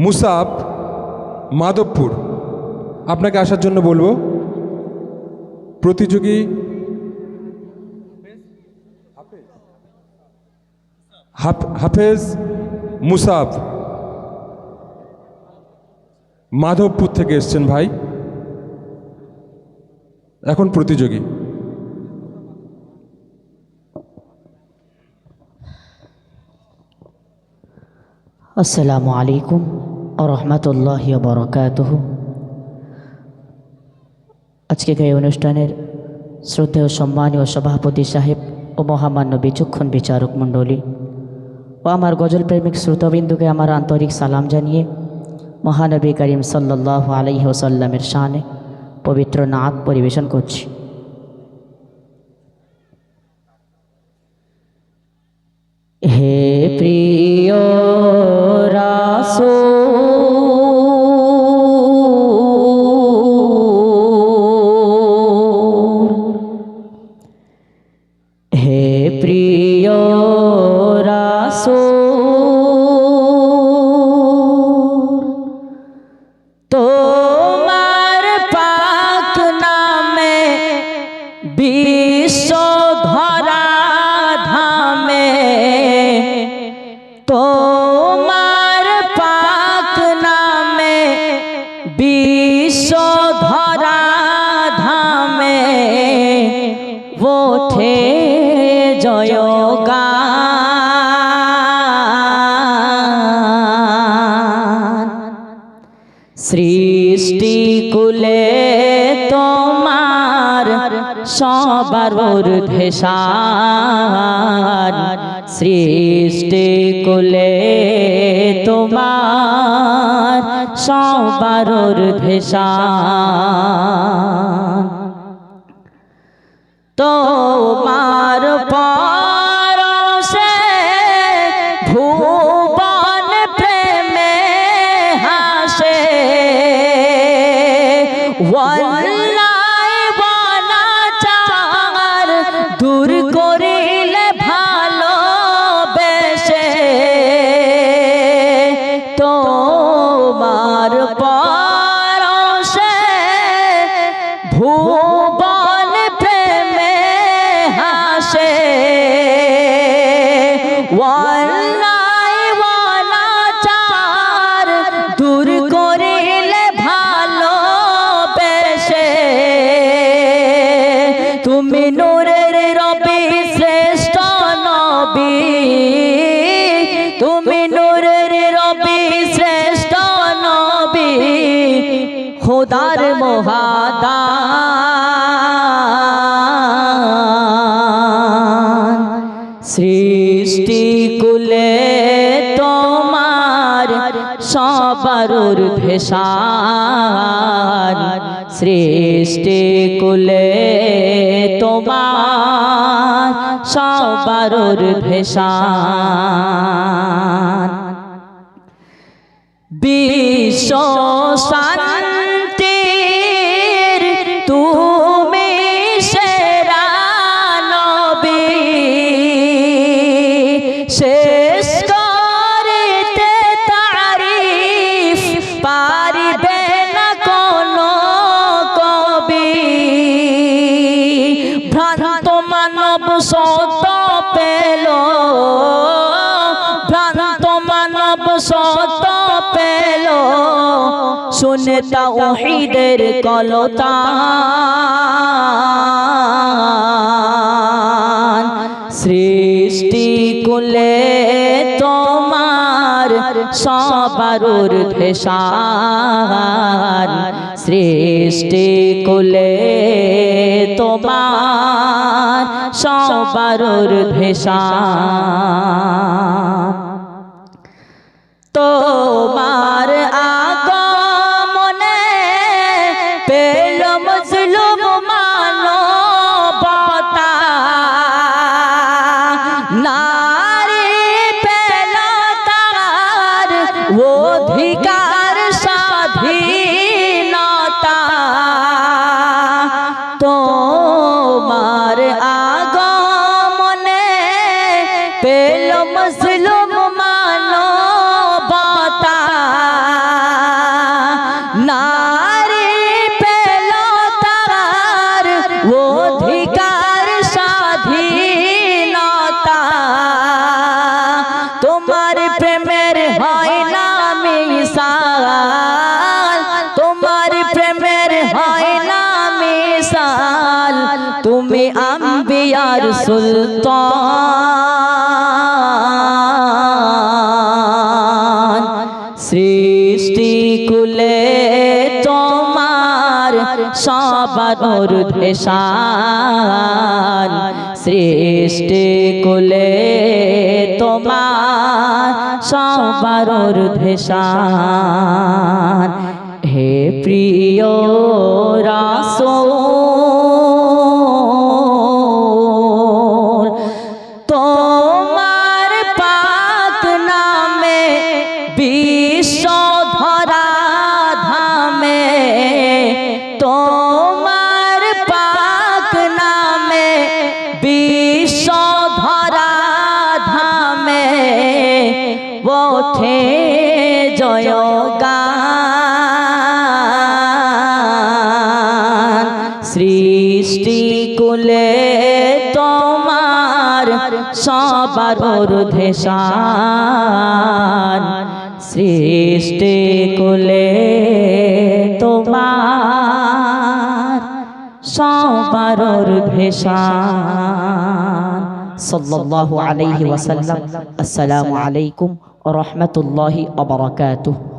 মুসাব, মাধবপুর। আপনাকে আসার জন্য বলবো। প্রতিযোগী হাফেজ মুসাব, মাধবপুর থেকে এসছেন ভাই। এখন প্রতিযোগী আসসালামু আলাইকুম ওয়া রাহমাতুল্লাহি ওয়া বারাকাতুহু। আজকের এই অনুষ্ঠানের শ্রদ্ধেয় সম্মানীয় সভাপতি সাহেব ও মহামান্য বিচক্ষণ বিচারক মণ্ডলী ও আমার গজল প্রেমিক শ্রোতাবিন্দুকে আমার আন্তরিক সালাম জানিয়ে মহানবী করিম সাল্লাল্লাহু আলাইহি ওয়াসাল্লামের শানে পবিত্র নাত পরিবেশন করছি। হে প্রিয় রাসূল, হে প্রিয় রাসূল, তোমার পাক নামে বিশ্ব ধরা ধামে, তোমার পাক নামে বিশ্ব ধরা ধামে ওঠে জয়গান। সৃষ্টি কুলে তোমার সবার ঊর্ধ্বে শান, সৃষ্টি কুলে তোমার সবার ঊর্ধ্বে শান। তোমার পরশে ভুবন প্রেমে হাসে, ওয়াল্লাহি ওয়ানাচার দূর করিলে ভালোবেসে, তোমার পরশে ভুবন প্রেমে হাসে, ওয়াল্লাহি ওয়ানাচার দূর করিলে ভালোবেসে। তুমি নূরের রবি শ্রেষ্ঠ নবী, তুমি নূরের রবি শ্রেষ্ঠ নবী, খোদার মহাদান। সৃষ্টি কুলে তোমার সবার ঊর্ধ্বে শান, সৃষ্টি কুলে তোমার সবার ঊর্ধ্বে শান। বিশ্ব শান্তির তুমি সেরা নবী, শেষ করিতে তারিফ পারিবে না কোনো কবি। ভ্রান্ত মানব সত পেল, ভ্রান্ত মানব সত পেল, শুনে তাওহীদের কলতান। সৃষ্টি কুলে তোমার সবার ঊর্ধ্বে শান, সৃষ্টি কুলে তোমার সবার ঊর্ধ্বে শান। তোমার আগমনে পেল মজলুম মানবতা, নারী পেল তার অধিকার স্বাধীনতা। তোমার আগমনে পেল মজলুম সুলতান সৃষ্টি কুলে তোমার সবার ঊর্ধ্বে শান সৃষ্টি কুলে তোমার সবার ঊর্ধ্বে শান হে প্রিয় রাসূল তোমার পাক নামে বিশ্ব ধরা ধামে তোমার পাক নামে বিশ্ব ধরা ধামে ওঠে জয়গান সৃষ্টি কুলে তোমার সবার ঊর্ধ্বে শান সৃষ্টি কুলে তোমার সবার ঊর্ধ্বে শান সাল্লাল্লাহু আলাইহি ওয়াসাল্লাম। আসসালামু আলাইকুম ওয়া রাহমাতুল্লাহি ওয়া বারাকাতুহু।